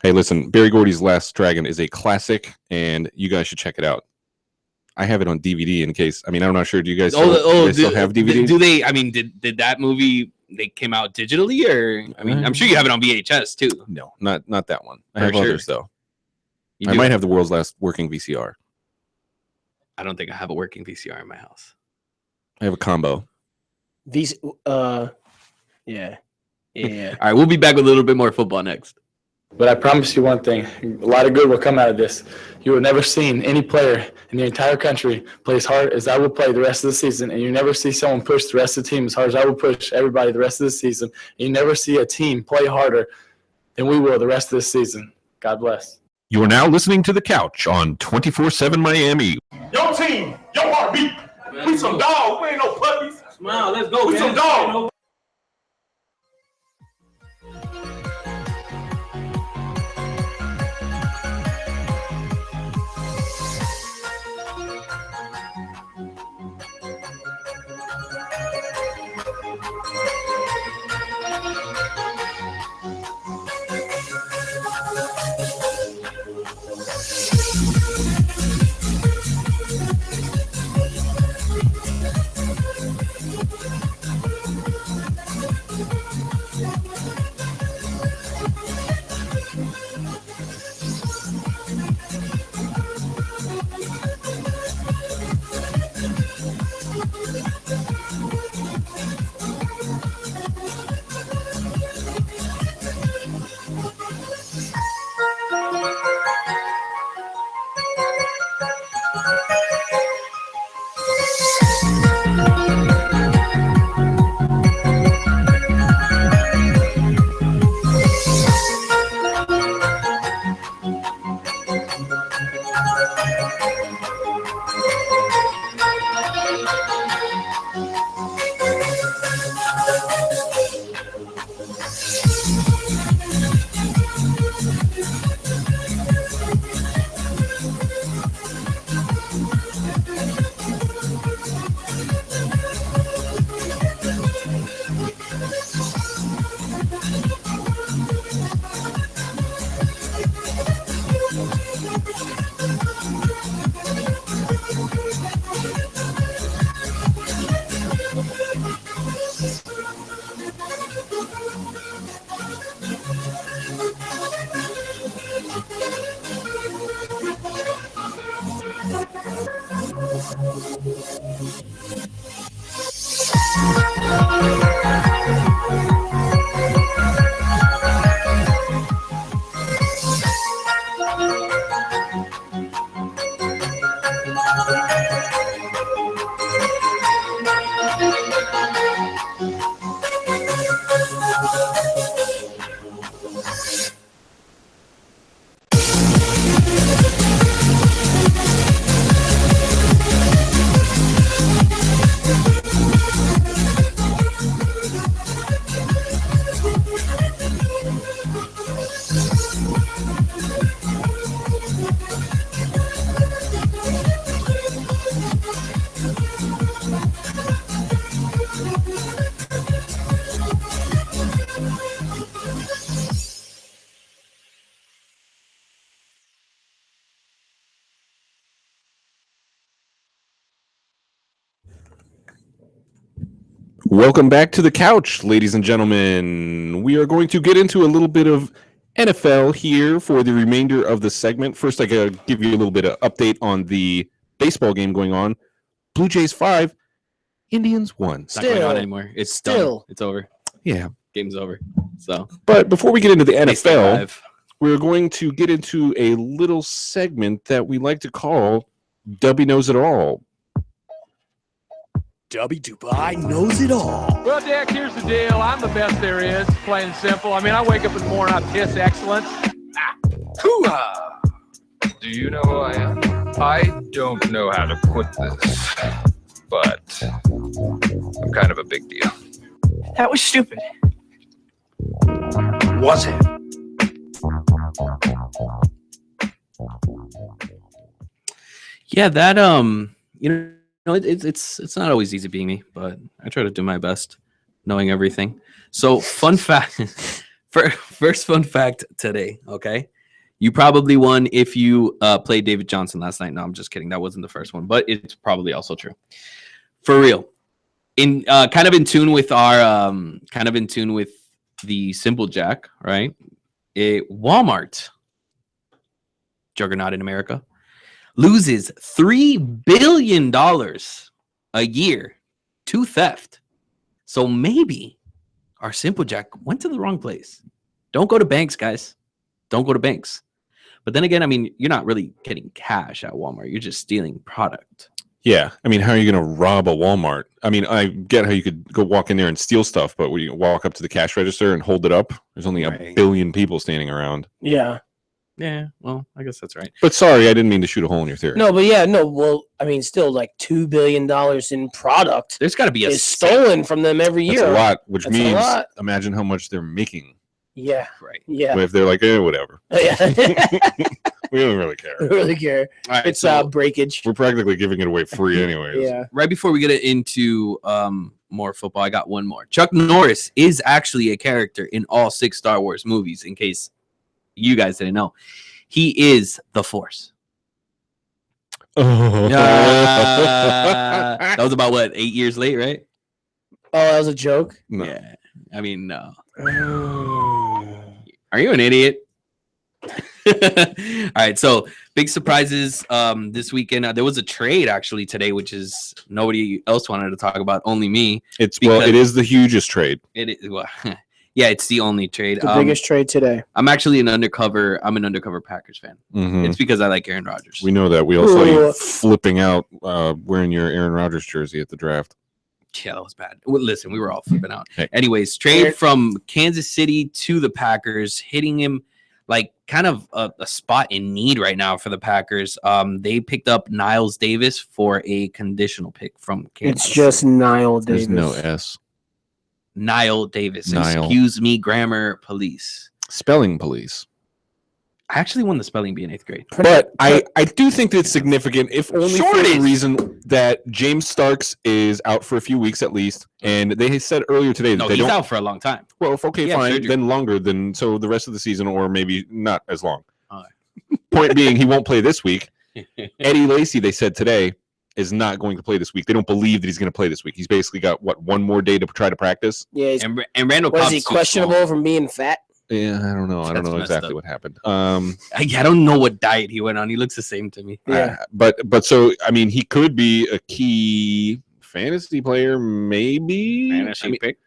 Hey, listen, Barry Gordy's Last Dragon is a classic, and you guys should check it out. I have it on DVD in case. I mean, I'm not sure. Do you guys still have DVDs? Do they? I mean, did that movie? They came out digitally, or I mean, I'm sure you have it on VHS too. No, not that one. I For have sure. others though. You I do? might have the world's last working VCR. I don't think I have a working VCR in my house. I have a combo. Yeah. All right, we'll be back with a little bit more football next. But I promise you one thing, a lot of good will come out of this. You have never seen any player in the entire country play as hard as I will play the rest of the season, and you never see someone push the rest of the team as hard as I will push everybody the rest of the season. And you never see a team play harder than we will the rest of this season. God bless. You are now listening to The Couch on 24/7 Miami. Your team, your heartbeat. We some dogs. We ain't no puppies. Smile, let's go. We some dogs. Welcome back to The Couch, ladies and gentlemen. We are going to get into a little bit of NFL here for the remainder of the segment. First, I gotta give you a little bit of update on the baseball game going on. Blue Jays 5, Indians 1. It's not going on anymore. It's done. It's over. Yeah. Game's over. So, But before we get into the they stay NFL, alive. we're going to get into a little segment that we like to call Dubby Knows It All. Dubby Dubai knows it all. Well, Dak, here's the deal. I'm the best there is, plain and simple. I mean, I wake up in the morning, I piss excellence. Hoo-ha! Do you know who I am? I don't know how to put this, but I'm kind of a big deal. That was stupid. Was it? Yeah, that it's not always easy being me, but I try to do my best, knowing everything. So, fun fact, first fun fact today. Okay, you probably won if you played David Johnson last night. No, I'm just kidding. That wasn't the first one, but it's probably also true. For real, in kind of in tune with our the Simple Jack, right? Walmart, juggernaut in America, loses $3 billion a year to theft. So maybe our Simple Jack went to the wrong place. Don't go to banks, guys. Don't go to banks. But then again, I mean, you're not really getting cash at Walmart. You're just stealing product. Yeah. I mean, how are you going to rob a Walmart? I mean, I get how you could go walk in there and steal stuff, but when you walk up to the cash register and hold it up, there's only a billion people standing around. Yeah. Yeah, well, I guess that's right. But sorry, I didn't mean to shoot a hole in your theory. No, but yeah, no. Well, I mean, still like $2 billion in product. There's got to be is stolen from them every year. That's a lot, which That's means a lot. imagine how much they're making. Yeah. Right. Yeah. But if they're like, whatever. Yeah. We don't really care. We really care. All right, It's so breakage. We're practically giving it away free anyways. Yeah. right before we get into more football, I got one more. Chuck Norris is actually a character in all 6 Star Wars movies, in case you guys didn't know. He is the Force. That was about, 8 years late, right? Oh, that was a joke? No. Yeah. I mean, no. Are you an idiot? All right, so big surprises this weekend. There was a trade actually today, which is nobody else wanted to talk about, only me. It is the hugest trade. It is, well, yeah, it's the only trade. The biggest trade today. I'm actually an undercover Packers fan. Mm-hmm. It's because I like Aaron Rodgers. We know that. We all saw you flipping out wearing your Aaron Rodgers jersey at the draft. Yeah, that was bad. Well, listen, we were all flipping out. Hey. Anyways, trade from Kansas City to the Packers, hitting him like kind of a spot in need right now for the Packers. They picked up Niles Davis for a conditional pick from Kansas. It's just Niles Davis. There's no S. Niles Davis. Nile. Excuse me, grammar police. Spelling police. I actually won the spelling bee in 8th grade. But I do think that's significant, if only for the reason that James Starks is out for a few weeks at least. And they said earlier today that he's out for a long time. Well, okay, fine. Surgery. Then longer than so the rest of the season, or maybe not as long. Point being, he won't play this week. Eddie Lacy, they said today, is not going to play this week. They don't believe that he's going to play this week. He's basically got, one more day to try to practice? Yeah. And Randall Cobb's is he questionable from being fat? Yeah, I don't know. I don't know exactly what happened. I don't know what diet he went on. He looks the same to me. Yeah, but so I mean, he could be a key fantasy player, maybe. Fantasy pick.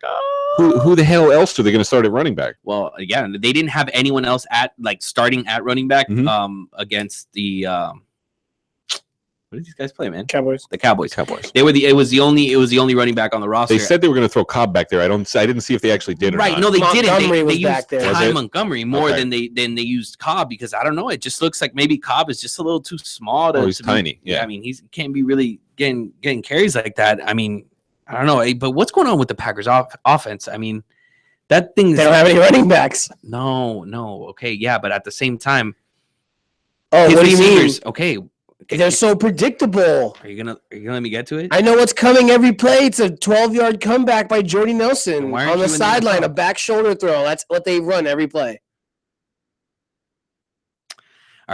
Who the hell else are they going to start at running back? Well, again, they didn't have anyone else starting at running back against the. What did these guys play, man? Cowboys. The Cowboys. It was the only running back on the roster. They said they were going to throw Cobb back there. I didn't see if they actually did. Right? Or not. No, they Montgomery didn't. They was back used there. Ty Montgomery more than they used Cobb, because I don't know. It just looks like maybe Cobb is just a little too small. He's tiny. Yeah. I mean, he can't be really getting carries like that. I mean, I don't know. But what's going on with the Packers offense? I mean, that thing. They don't have any running backs. No. Okay, yeah, but at the same time. Oh, what do you mean? Okay. They're so predictable. Are you gonna let me get to it? I know what's coming every play. It's a 12-yard comeback by Jordy Nelson on the sideline, a back shoulder throw. That's what they run every play.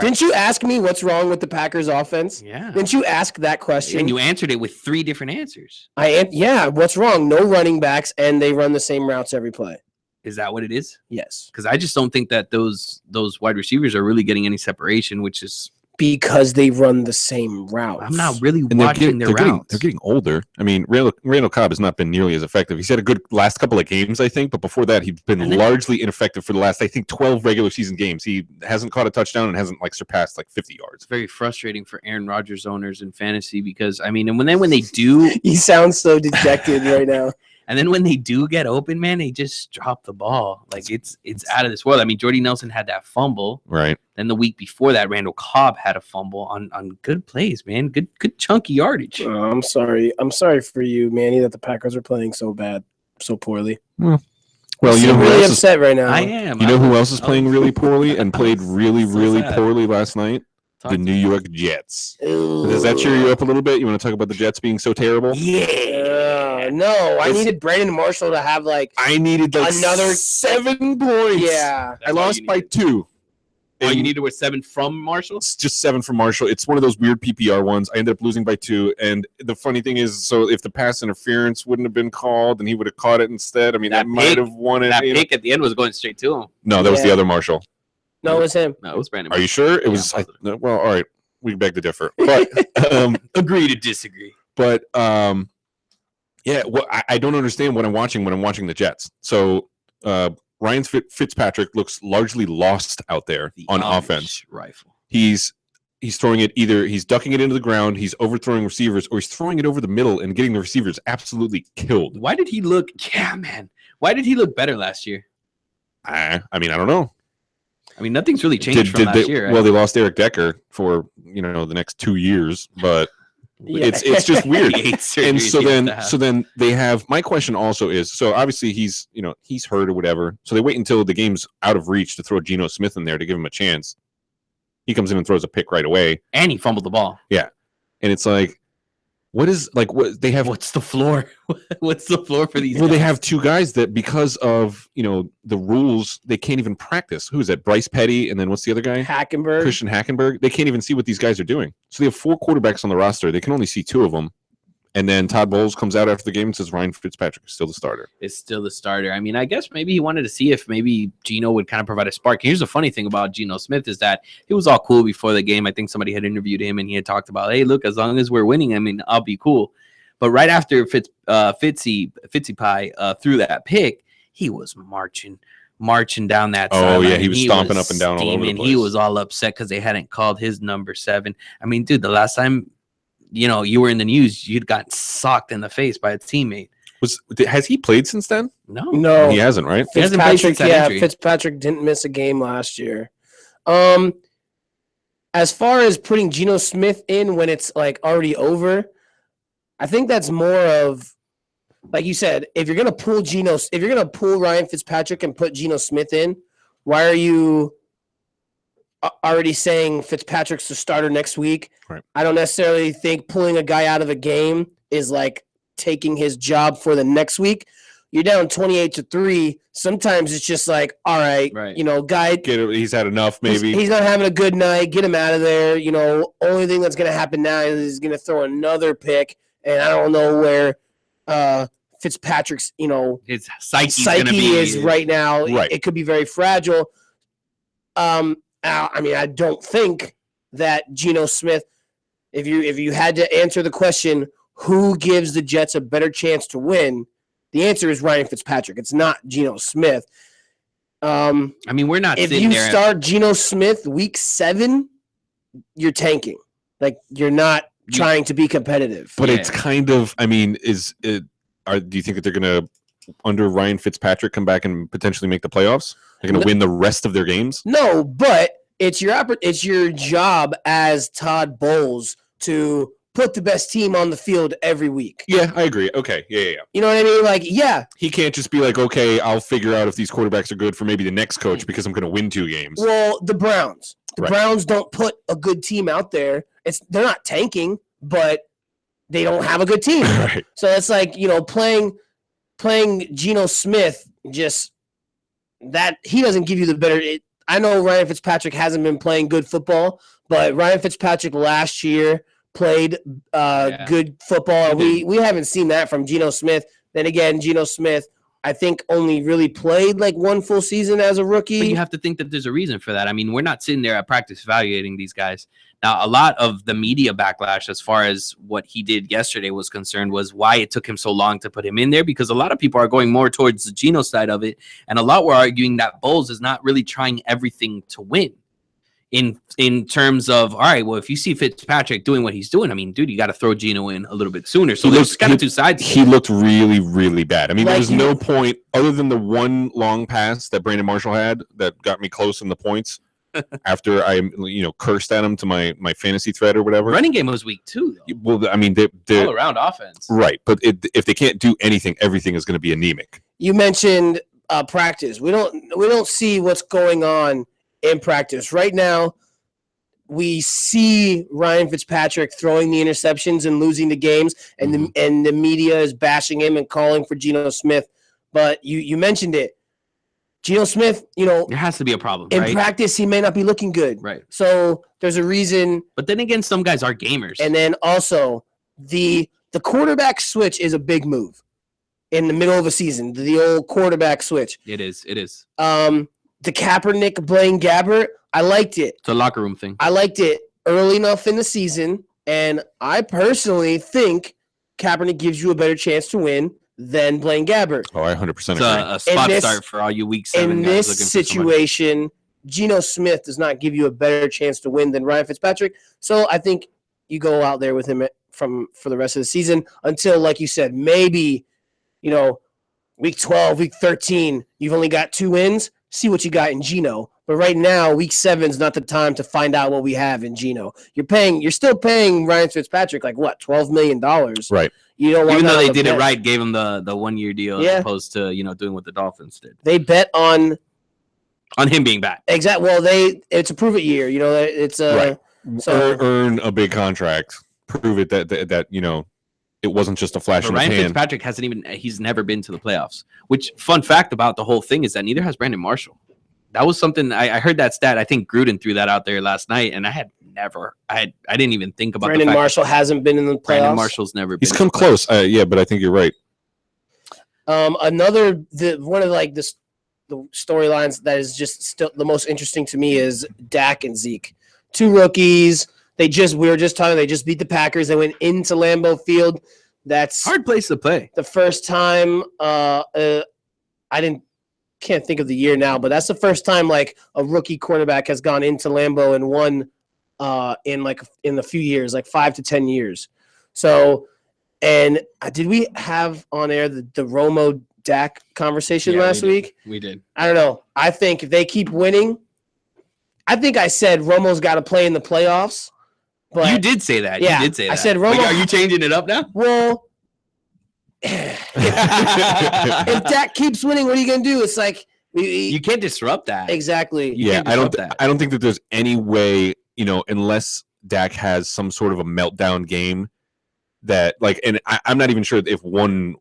Didn't you ask me what's wrong with the Packers offense? Yeah. Didn't you ask that question? And you answered it with 3 different answers. Yeah. What's wrong? No running backs, and they run the same routes every play. Is that what it is? Yes. Because I just don't think that those wide receivers are really getting any separation, which is. Because they run the same routes. I'm not really watching their routes. They're getting older. I mean, Randall Cobb has not been nearly as effective. He's had a good last couple of games, I think, but before that, he's been largely ineffective for the last, I think, 12 regular season games. He hasn't caught a touchdown and hasn't surpassed 50 yards. It's very frustrating for Aaron Rodgers owners in fantasy because, I mean, and when they do, he sounds so dejected right now. And then when they do get open, man, they just drop the ball. Like it's out of this world. I mean, Jordy Nelson had that fumble. Right. Then the week before that, Randall Cobb had a fumble on good plays, man. Good chunky yardage. I'm sorry for you, Manny, that the Packers are playing so bad, so poorly. Well, you know who really else upset right now. I am. You know who else is playing really poorly and played really, really poorly last night? The New York Jets. Does that cheer you up a little bit? You want to talk about the Jets being so terrible? Yeah. No, I needed Brandon Marshall to have I needed another 7 points. Yeah. I lost by 2. Oh, you needed 7 from Marshall? It's just 7 from Marshall. It's one of those weird PPR ones. I ended up losing by 2. And the funny thing is, so if the pass interference wouldn't have been called and he would have caught it instead, I mean, that might have won it. That pick at the end was going straight to him. No, that was the other Marshall. No, it was him. No, it was Brandon. Are you sure? It was. Well, all right. We beg to differ. But agree to disagree. But yeah. Well, I don't understand what I'm watching when I'm watching the Jets. So Ryan Fitzpatrick looks largely lost out there on offense. Rifle. He's throwing it either he's ducking it into the ground, he's overthrowing receivers, or he's throwing it over the middle and getting the receivers absolutely killed. Why did he look? Yeah, man. Why did he look better last year? I mean, I don't know. I mean, nothing's really changed from last year. Right? Well, they lost Eric Decker for the next 2 years, but it's just weird. And so then they have. My question also is, so obviously he's hurt or whatever. So they wait until the game's out of reach to throw Geno Smith in there to give him a chance. He comes in and throws a pick right away, and he fumbled the ball. Yeah, and it's like, what they have? What's the floor? What's the floor for these? Well, guys? they have 2 guys that because of the rules they can't even practice. Who is that? Bryce Petty, and then what's the other guy? Hackenberg. Christian Hackenberg. They can't even see what these guys are doing. So they have 4 quarterbacks on the roster. They can only see 2 of them. And then Todd Bowles comes out after the game and says Ryan Fitzpatrick is still the starter. Is still the starter. I mean, I guess maybe he wanted to see if maybe Geno would kind of provide a spark. Here's the funny thing about Geno Smith is that it was all cool before the game. I think somebody had interviewed him and he had talked about, hey, look, as long as we're winning, I mean, I'll be cool. But right after Fitzy Pie threw that pick, he was marching down that sideline. Oh, yeah, he was stomping up and down all over the place. He was all upset because they hadn't called his number 7. I mean, dude, the last time you were in the news, you'd gotten socked in the face by a teammate. Has he played since then? No, he hasn't, right? Fitzpatrick didn't miss a game last year. As far as putting Geno Smith in when it's already over, I think that's more of, like you said, if you're gonna pull Ryan Fitzpatrick and put Geno Smith in, why are you already saying Fitzpatrick's the starter next week? Right. I don't necessarily think pulling a guy out of a game is like taking his job for the next week. You're down 28-3. Sometimes it's just like, all right. Guy. He's had enough, maybe. He's not having a good night. Get him out of there. Only thing that's going to happen now is he's going to throw another pick. And I don't know where Fitzpatrick's, his psyche is right now. Right. It could be very fragile. I mean, I don't think that Geno Smith, if you had to answer the question, who gives the Jets a better chance to win, the answer is Ryan Fitzpatrick. It's not Geno Smith. I mean, we're not. If you start Geno Smith week 7, you're tanking. Like you're not trying to be competitive. But it's kind of. I mean, do you think that they're going to, under Ryan Fitzpatrick, come back and potentially make the playoffs? They're going to win the rest of their games? No, but it's your job as Todd Bowles to put the best team on the field every week. Yeah, I agree. Okay, yeah. You know what I mean? Like, yeah. He can't just be like, okay, I'll figure out if these quarterbacks are good for maybe the next coach because I'm going to win 2 games. Well, the Browns. The Browns don't put a good team out there. They're not tanking, but they don't have a good team. Right. So it's like, playing Geno Smith, just that he doesn't give you the better. I know Ryan Fitzpatrick hasn't been playing good football, but Ryan Fitzpatrick last year played good football. We haven't seen that from Geno Smith. Then again, Geno Smith, I think, only really played like 1 full season as a rookie. But you have to think that there's a reason for that. I mean, we're not sitting there at practice evaluating these guys. Now, a lot of the media backlash as far as what he did yesterday was concerned was why it took him so long to put him in there, because a lot of people are going more towards the Geno side of it, and a lot were arguing that Bowles is not really trying everything to win. in terms of, all right, well, if you see Fitzpatrick doing what he's doing, I mean, dude, you got to throw Geno in a little bit sooner. So there's kind of two sides. He looked really, really bad. I mean, there was no point other than the one long pass that Brandon Marshall had that got me close in the points after I, cursed at him to my fantasy thread or whatever. Running game was weak too, though. Well, I mean, they're all around offense. Right. But if they can't do anything, everything is going to be anemic. You mentioned practice. We don't see what's going on in practice right now. We see Ryan Fitzpatrick throwing the interceptions and losing the games, and the media is bashing him and calling for Geno Smith. But you mentioned it. Geno Smith, there has to be a problem. In practice, he may not be looking good. Right. So there's a reason. But then again, some guys are gamers. And then also the quarterback switch is a big move in the middle of a season. The old quarterback switch. It is. The Kaepernick Blaine Gabbert, I liked it. It's a locker room thing. I liked it early enough in the season, and I personally think Kaepernick gives you a better chance to win than Blaine Gabbert. Oh, I 100% agree. It's a spot start for all you week 7 in guys. In this situation, Geno Smith does not give you a better chance to win than Ryan Fitzpatrick. So I think you go out there with him for the rest of the season until, like you said, maybe, week 12, week 13, you've only got 2 wins. See what you got in Geno. But right now, week 7 is not the time to find out what we have in Geno. You're still paying Ryan Fitzpatrick like what, $12 million? Right. You don't want even though they did it right, gave him the 1-year deal as opposed to doing what the Dolphins did. They bet on him being back. Exactly. Well, it's a prove it year. It's right. So earn a big contract, prove it that it wasn't just a flash in the pan. Ryan Fitzpatrick he's never been to the playoffs. Which, fun fact about the whole thing is that neither has Brandon Marshall. That was something I heard that stat. I think Gruden threw that out there last night, and I didn't even think about. Brandon Marshall hasn't been in the playoffs. Brandon Marshall's never been. He's come close. Yeah, but I think you're right. One of the storylines that is just still the most interesting to me is Dak and Zeke, 2 rookies. We were just talking. They just beat the Packers. They went into Lambeau Field. That's hard place to play. The first time, can't think of the year now, but that's the first time like a rookie quarterback has gone into Lambeau and won in a few years, like 5 to 10 years. So, and did we have on air the Romo Dak conversation last week? We did. I don't know. I think if they keep winning, I think I said Romo's got to play in the playoffs. But you did say that. Yeah, you did say that. I said Romo. Are you changing it up now? Well, if Dak keeps winning, what are you going to do? It's like you can't disrupt that. Exactly. I don't think that there's any way, unless Dak has some sort of a meltdown game that and I'm not even sure if one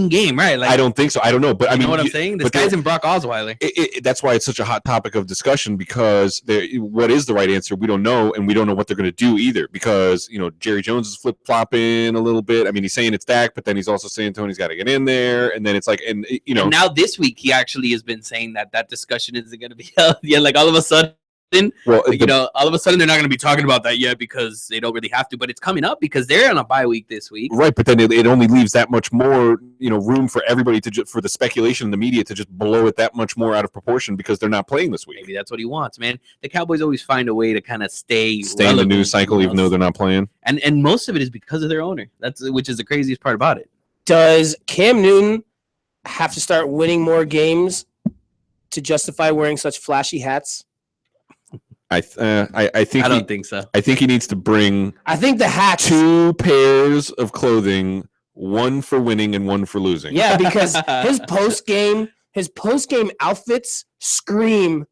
game, right? I don't think so. I don't know, but I mean, what I'm saying? This guy's in Brock Osweiler. That's why it's such a hot topic of discussion because what is the right answer? We don't know, and we don't know what they're going to do either because Jerry Jones is flip flopping a little bit. I mean, he's saying it's Dak, but then he's also saying Tony's got to get in there, and then it's like, and now this week he actually has been saying that discussion isn't going to be held. Yeah, like all of a sudden. Well, all of a sudden they're not going to be talking about that yet because they don't really have to, but it's coming up because they're on a bye week this week. Right, but then it only leaves that much more, room for everybody for the speculation in the media to just blow it that much more out of proportion because they're not playing this week. Maybe that's what he wants, man. The Cowboys always find a way to kind of stay in the news cycle, even though they're not playing. And most of it is because of their owner. Which is the craziest part about it. Does Cam Newton have to start winning more games to justify wearing such flashy hats? I think I don't think so. I think he needs to bring. I think the hats 2 pairs of clothing, one for winning and one for losing. Yeah, because his post game outfits scream.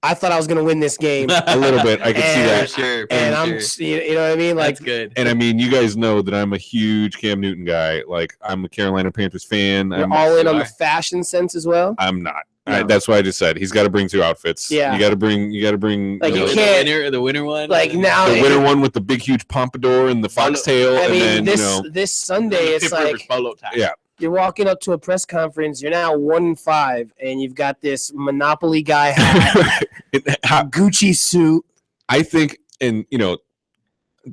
I thought I was going to win this game. A little bit, I can see that. Sure, and I'm, you know what I mean? Like, that's good. And I mean, you guys know that I'm a huge Cam Newton guy. Like, I'm a Carolina Panthers fan. You're all in on the fashion sense as well. I'm not. No. That's why I just said he's got to bring 2 outfits. Yeah, you got to bring. Like the winter one. Like now, the winter one with the big huge pompadour and the foxtail. I mean, and then this Sunday it's like you're walking up to a press conference. You're now 1-5, and you've got this Monopoly guy hat, Gucci suit. I think, and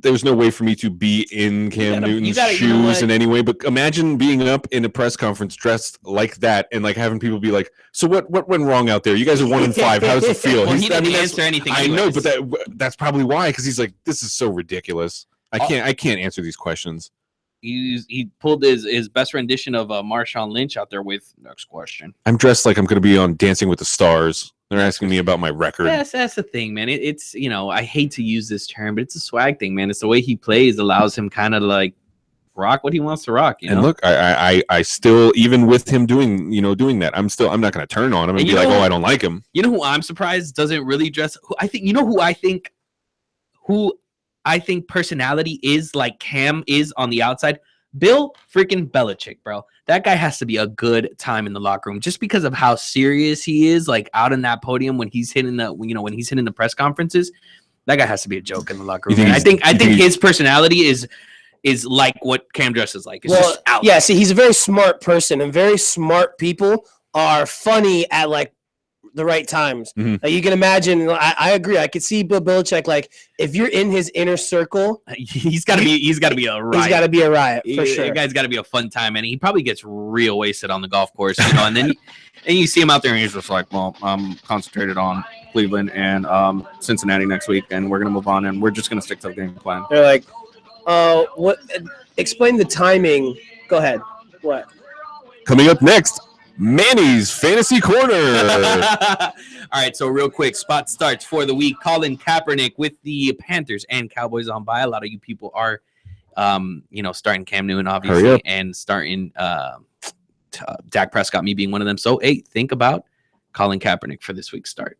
there's no way for me to be in Cam Newton's shoes in any way. But imagine being up in a press conference dressed like that and like having people be like, "So what went wrong out there? You guys are 1-5. How does it feel?" Well, he didn't answer anything. I know, but that's probably why, because he's like, "This is so ridiculous. I can't answer these questions." He pulled his best rendition of Marshawn Lynch out there with next question. I'm dressed like I'm going to be on Dancing with the Stars. They're asking me about my record. That's the thing, man. It's I hate to use this term, but it's a swag thing, man. It's the way he plays allows him kind of like rock what he wants to rock. You know? And look, I still, even with him doing that, I'm not going to turn on him and be like, "Oh, I don't like him." You know who I'm surprised doesn't really dress? Who I think personality is like Cam is on the outside. Bill freaking Belichick, bro. That guy has to be a good time in the locker room just because of how serious he is, like out in that podium when he's hitting the press conferences. That guy has to be a joke in the locker room. I think his personality is like what Cam dresses like. It's just out. Yeah, see, he's a very smart person, and very smart people are funny at like the right times. Mm-hmm. You can imagine. I agree. I could see Bill Belichick, like if you're in his inner circle, he's got to be a riot. He's got to be a riot for sure. That guy's got to be a fun time, and he probably gets real wasted on the golf course, and then you see him out there, and he's just like, "Well, I'm concentrated on Cleveland and Cincinnati next week, and we're gonna move on, and we're just gonna stick to the game plan." They're like, what? Explain the timing. Go ahead. What? Coming up next, Manny's Fantasy Corner. All right, so real quick, spot starts for the week. Colin Kaepernick with the Panthers and Cowboys on bye. A lot of you people are, starting Cam Newton, obviously, and starting Dak Prescott, me being one of them. So, hey, think about Colin Kaepernick for this week's start.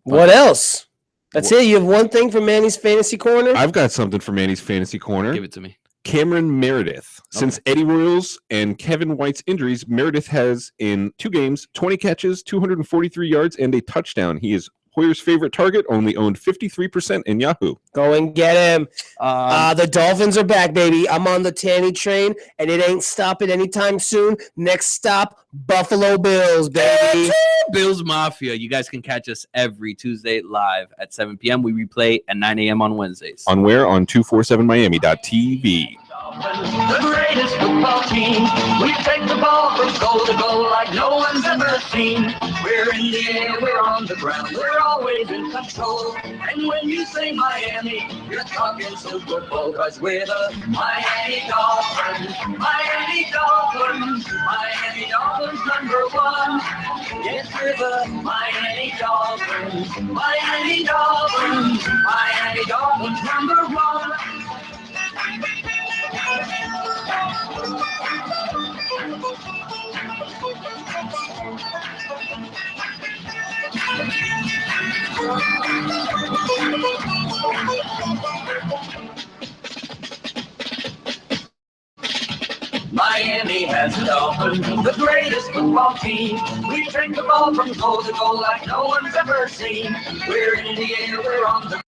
What else? That's it. You have one thing for Manny's Fantasy Corner? I've got something for Manny's Fantasy Corner. Give it to me. Cameron Meredith. Since Eddie Royals and Kevin White's injuries, Meredith has in 2 games, 20 catches, 243 yards, and a touchdown. He is Hoyer's favorite target, only owned 53% in Yahoo. Go and get him. The Dolphins are back, baby. I'm on the Tanny train, and it ain't stopping anytime soon. Next stop, Buffalo Bills, baby. Bills Mafia. You guys can catch us every Tuesday live at 7 p.m. We replay at 9 a.m. on Wednesdays. On where? On 247miami.tv. The greatest football team. We take the ball from goal to goal like no one's ever seen. We're in the air, we're on the ground, we're always in control. And when you say Miami, you're talking Super Bowl, 'cause we're the Miami Dolphins. Miami Dolphins. Miami Dolphins #1. Yes, we're the Miami Dolphins. Miami Dolphins. Miami Dolphins #1. Miami has the Dolphins, the greatest football team. We take the ball from goal to goal like no one's ever seen. We're in the air, we're on the